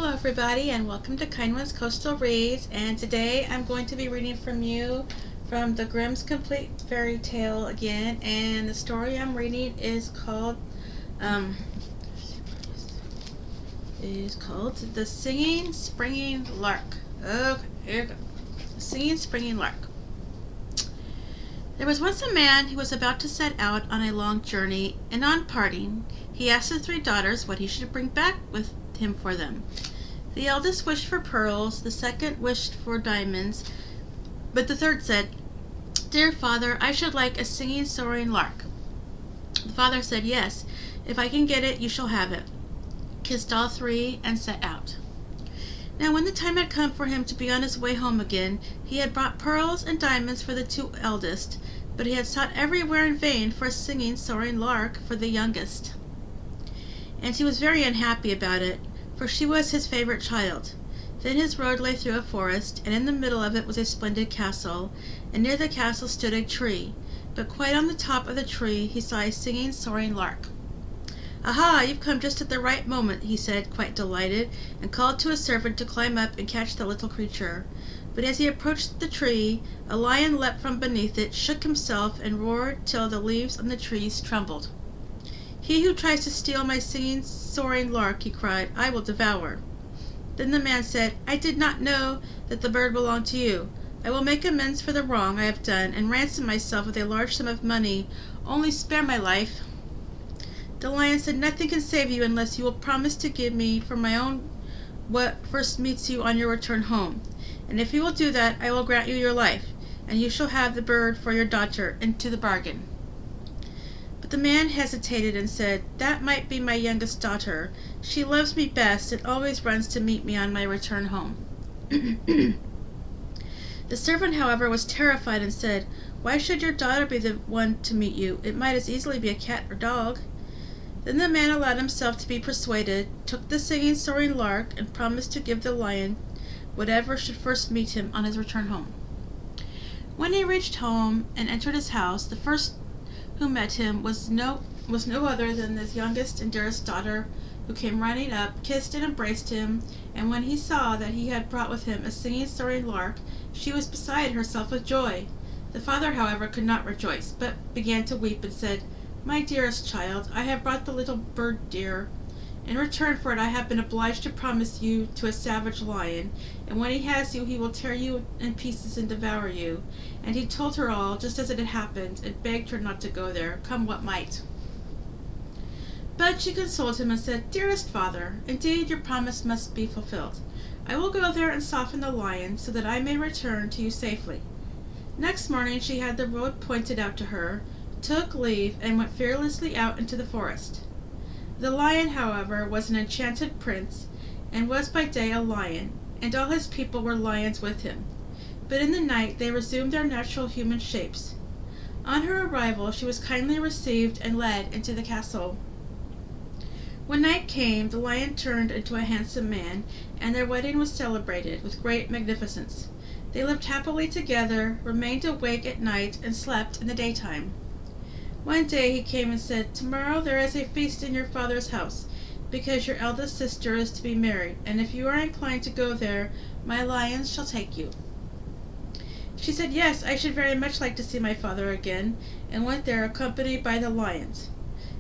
Hello everybody and welcome to Kindwyn's Coastal Reads, and today I'm going to be reading from the Grimm's Complete Fairy Tale again, and the story I'm reading is called The Singing Springing Lark. Okay, here we go. The Singing Springing Lark. There was once a man who was about to set out on a long journey, and on parting, he asked his 3 daughters what he should bring back with him for them. The eldest wished for pearls, the second wished for diamonds, but the third said, "Dear father, I should like a singing, soaring lark." The father said, "Yes, if I can get it, you shall have it," kissed all 3, and set out. Now when the time had come for him to be on his way home again, he had brought pearls and diamonds for the 2 eldest, but he had sought everywhere in vain for a singing, soaring lark for the youngest. And he was very unhappy about it, for she was his favorite child. Then his road lay through a forest, and in the middle of it was a splendid castle, and near the castle stood a tree, but quite on the top of the tree he saw a singing, soaring lark. "Aha, you've come just at the right moment," he said, quite delighted, and called to a servant to climb up and catch the little creature. But as he approached the tree, a lion leapt from beneath it, shook himself, and roared till the leaves on the trees trembled. "He who tries to steal my singing, soaring lark," he cried, "I will devour." Then the man said, "I did not know that the bird belonged to you. I will make amends for the wrong I have done, and ransom myself with a large sum of money. Only spare my life." The lion said, "Nothing can save you unless you will promise to give me for my own what first meets you on your return home. And if you will do that, I will grant you your life, and you shall have the bird for your daughter into the bargain." But the man hesitated and said, "That might be my youngest daughter. She loves me best and always runs to meet me on my return home." The servant, however, was terrified and said, "Why should your daughter be the one to meet you? It might as easily be a cat or dog." Then the man allowed himself to be persuaded, took the singing, soaring lark, and promised to give the lion whatever should first meet him on his return home. When he reached home and entered his house, the first who met him was no other than his youngest and dearest daughter, who came running up, kissed and embraced him, and when he saw that he had brought with him a singing, soaring lark, she was beside herself with joy. The father, however, could not rejoice, but began to weep and said, "My dearest child, I have brought the little bird dear. In return for it I have been obliged to promise you to a savage lion, and when he has you he will tear you in pieces and devour you." And he told her all, just as it had happened, and begged her not to go there, come what might. But she consoled him and said, "Dearest father, indeed your promise must be fulfilled. I will go there and soften the lion, so that I may return to you safely." Next morning she had the road pointed out to her, took leave, and went fearlessly out into the forest. The lion, however, was an enchanted prince, and was by day a lion, and all his people were lions with him. But in the night they resumed their natural human shapes. On her arrival she was kindly received and led into the castle. When night came, the lion turned into a handsome man, and their wedding was celebrated with great magnificence. They lived happily together, remained awake at night, and slept in the daytime. One day he came and said, "Tomorrow there is a feast in your father's house, because your eldest sister is to be married, and if you are inclined to go there, my lions shall take you." She said, "Yes, I should very much like to see my father again," and went there accompanied by the lions.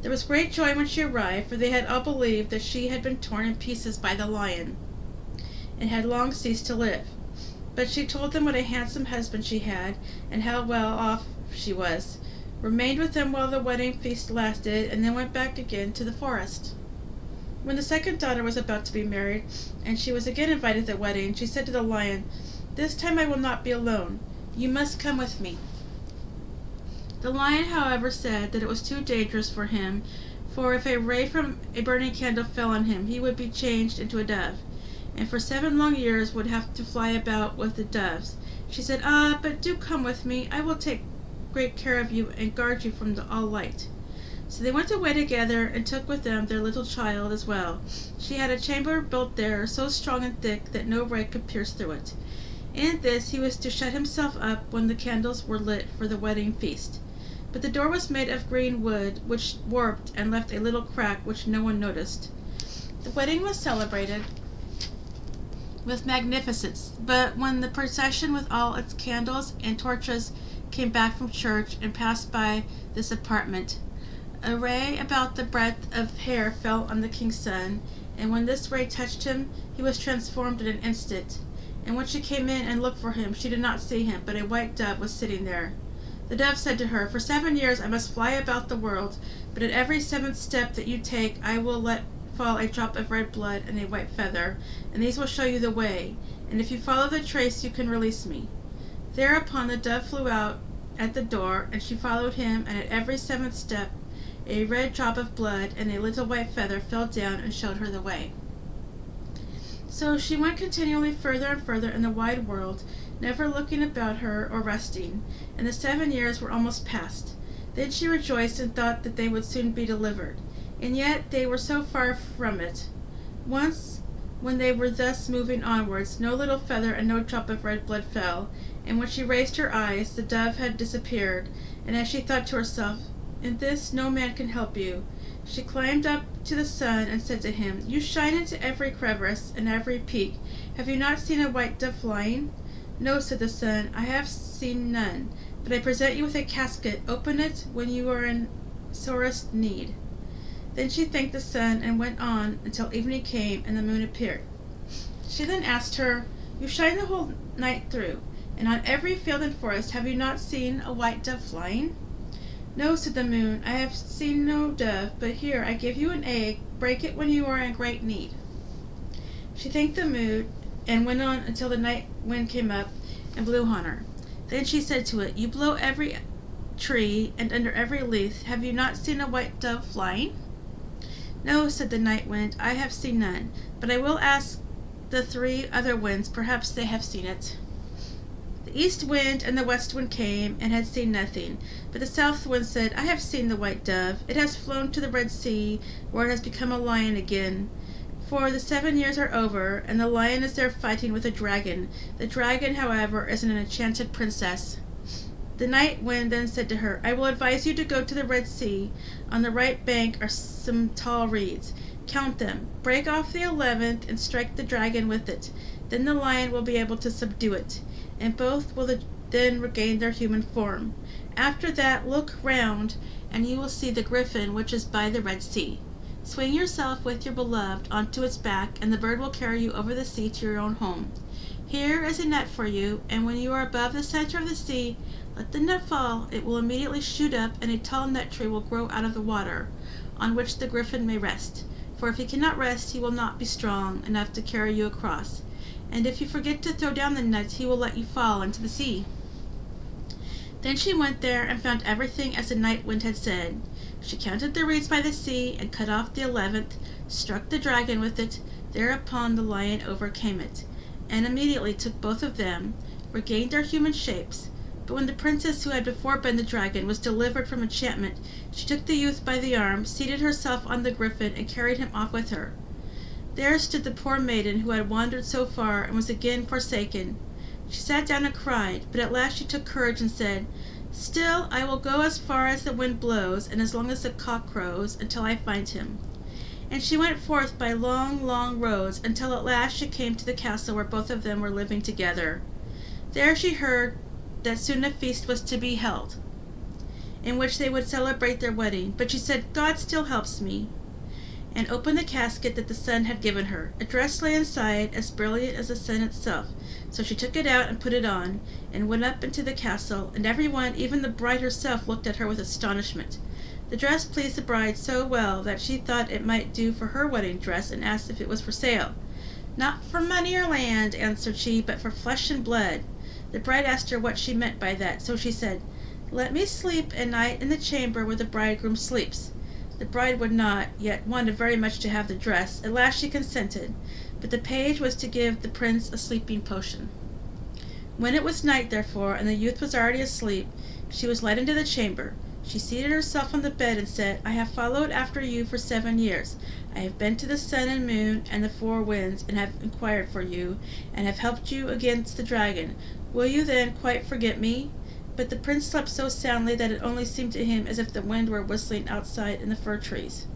There was great joy when she arrived, for they had all believed that she had been torn in pieces by the lion, and had long ceased to live. But she told them what a handsome husband she had, and how well off she was, remained with them while the wedding feast lasted, and then went back again to the forest. When the second daughter was about to be married, and she was again invited to the wedding, she said to the lion, "This time I will not be alone. You must come with me." The lion, however, said that it was too dangerous for him, for if a ray from a burning candle fell on him, he would be changed into a dove, and for 7 long years would have to fly about with the doves. She said, "Ah, but do come with me. I will take great care of you and guard you from all light." So they went away together, and took with them their little child as well. She had a chamber built there, so strong and thick that no ray could pierce through it. In this he was to shut himself up when the candles were lit for the wedding feast. But the door was made of green wood, which warped and left a little crack which no one noticed. The wedding was celebrated, with magnificence. But when the procession with all its candles and torches came back from church and passed by this apartment, a ray about the breadth of hair fell on the king's son, and when this ray touched him, he was transformed in an instant. And when she came in and looked for him, she did not see him, but a white dove was sitting there. The dove said to her, "For 7 years I must fly about the world, but at every 7th step that you take I will let fall a drop of red blood and a white feather, and these will show you the way, and if you follow the trace you can release me." Thereupon the dove flew out at the door, and she followed him, and at every 7th step a red drop of blood and a little white feather fell down and showed her the way. So she went continually further and further in the wide world, never looking about her or resting, and the 7 years were almost past. Then she rejoiced and thought that they would soon be delivered, and yet they were so far from it. Once, when they were thus moving onwards, no little feather and no drop of red blood fell, and when she raised her eyes, the dove had disappeared, and as she thought to herself, "In this no man can help you," she climbed up to the sun and said to him, "You shine into every crevice and every peak. Have you not seen a white dove flying?" "No," said the sun, "I have seen none, but I present you with a casket. Open it when you are in sorest need." Then she thanked the sun and went on until evening came and the moon appeared. She then asked her, "You shine the whole night through, and on every field and forest have you not seen a white dove flying?" "No," said the moon, "I have seen no dove, but here I give you an egg. Break it when you are in great need." She thanked the moon and went on until the night wind came up and blew on her. Then she said to it, "You blow every tree and under every leaf. Have you not seen a white dove flying?" "No," said the night wind, "I have seen none, but I will ask the 3 other winds. Perhaps they have seen it." The east wind and the west wind came and had seen nothing, but the south wind said, "I have seen the white dove. It has flown to the Red Sea, where it has become a lion again. For the 7 years are over, and the lion is there fighting with a dragon. The dragon, however, is an enchanted princess." The night wind then said to her, "I will advise you to go to the Red Sea. On the right bank are some tall reeds. Count them. Break off the 11th and strike the dragon with it. Then the lion will be able to subdue it, and both will then regain their human form. After that, look round, and you will see the griffin which is by the Red Sea. Swing yourself with your beloved onto its back, and the bird will carry you over the sea to your own home. Here is a net for you, and when you are above the center of the sea, let the net fall. It will immediately shoot up, and a tall nut tree will grow out of the water, on which the griffin may rest. For if he cannot rest, he will not be strong enough to carry you across. And if you forget to throw down the nets, he will let you fall into the sea." Then she went there and found everything as the night wind had said. She counted the reeds by the sea and cut off the 11th, struck the dragon with it. Thereupon the lion overcame it, and immediately took both of them, regained their human shapes. But when the princess who had before been the dragon was delivered from enchantment, she took the youth by the arm, seated herself on the griffin, and carried him off with her. There stood the poor maiden who had wandered so far and was again forsaken. She sat down and cried, but at last she took courage and said, "Still, I will go as far as the wind blows, and as long as the cock crows, until I find him." And she went forth by long, long roads, until at last she came to the castle where both of them were living together. There she heard that soon a feast was to be held, in which they would celebrate their wedding. But she said, "God still helps me," and opened the casket that the sun had given her. A dress lay inside, as brilliant as the sun itself. So she took it out and put it on, and went up into the castle, and everyone, even the bride herself, looked at her with astonishment. The dress pleased the bride so well that she thought it might do for her wedding dress, and asked if it was for sale. "Not for money or land," answered she, "but for flesh and blood." The bride asked her what she meant by that, so she said, "Let me sleep a night in the chamber where the bridegroom sleeps." The bride would not, yet wanted very much to have the dress. At last she consented, but the page was to give the prince a sleeping potion. When it was night, therefore, and the youth was already asleep, she was led into the chamber. She seated herself on the bed and said, "I have followed after you for 7 years. I have been to the sun and moon and the 4 winds, and have inquired for you, and have helped you against the dragon. Will you then quite forget me?" But the prince slept so soundly that it only seemed to him as if the wind were whistling outside in the fir trees.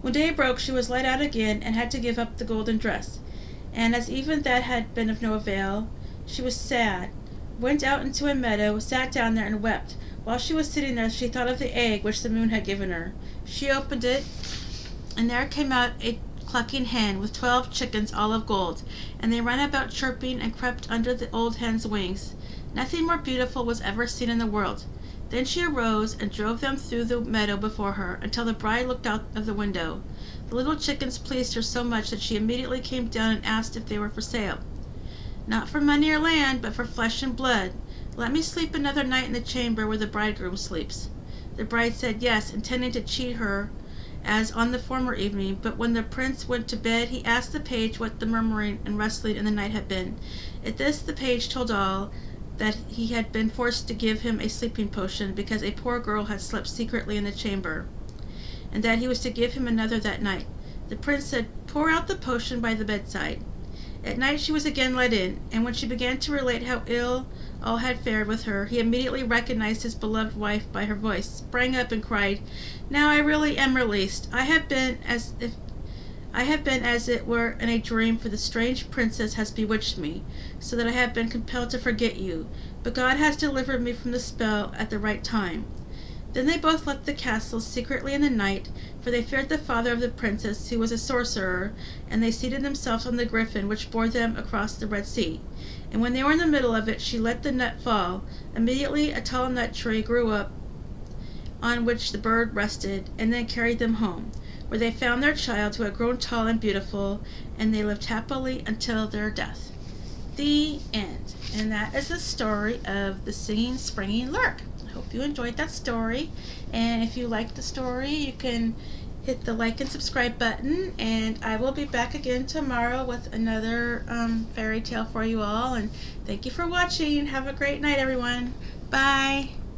When day broke, she was led out again, and had to give up the golden dress. And as even that had been of no avail, she was sad, went out into a meadow, sat down there, and wept. While she was sitting there, she thought of the egg which the moon had given her. She opened it, and there came out a clucking hen with 12 chickens, all of gold, and they ran about chirping and crept under the old hen's wings. Nothing more beautiful was ever seen in the world. Then she arose and drove them through the meadow before her, until the bride looked out of the window. The little chickens pleased her so much that she immediately came down and asked if they were for sale. Not for money or land, but for flesh and blood. Let me sleep another night in the chamber where the bridegroom sleeps. The bride said yes, intending to cheat her as on the former evening, but when the prince went to bed, he asked the page what the murmuring and rustling in the night had been. At this the page told all, that he had been forced to give him a sleeping potion because a poor girl had slept secretly in the chamber, and that he was to give him another that night. The prince said, "Pour out the potion by the bedside." At night she was again let in, and when she began to relate how ill all had fared with her, he immediately recognized his beloved wife by her voice, sprang up, and cried, "Now I really am released. I have been as it were in a dream, for the strange princess has bewitched me, so that I have been compelled to forget you. But God has delivered me from the spell at the right time." Then they both left the castle secretly in the night, for they feared the father of the princess, who was a sorcerer, and they seated themselves on the griffin which bore them across the Red Sea. And when they were in the middle of it, she let the nut fall. Immediately a tall nut tree grew up, on which the bird rested, and then carried them home, where they found their child, who had grown tall and beautiful, and they lived happily until their death. The end. And that is the story of the singing, springing lark. I hope you enjoyed that story, and if you liked the story, you can hit the like and subscribe button, and I will be back again tomorrow with another fairy tale for you all. And thank you for watching. Have a great night, everyone. Bye.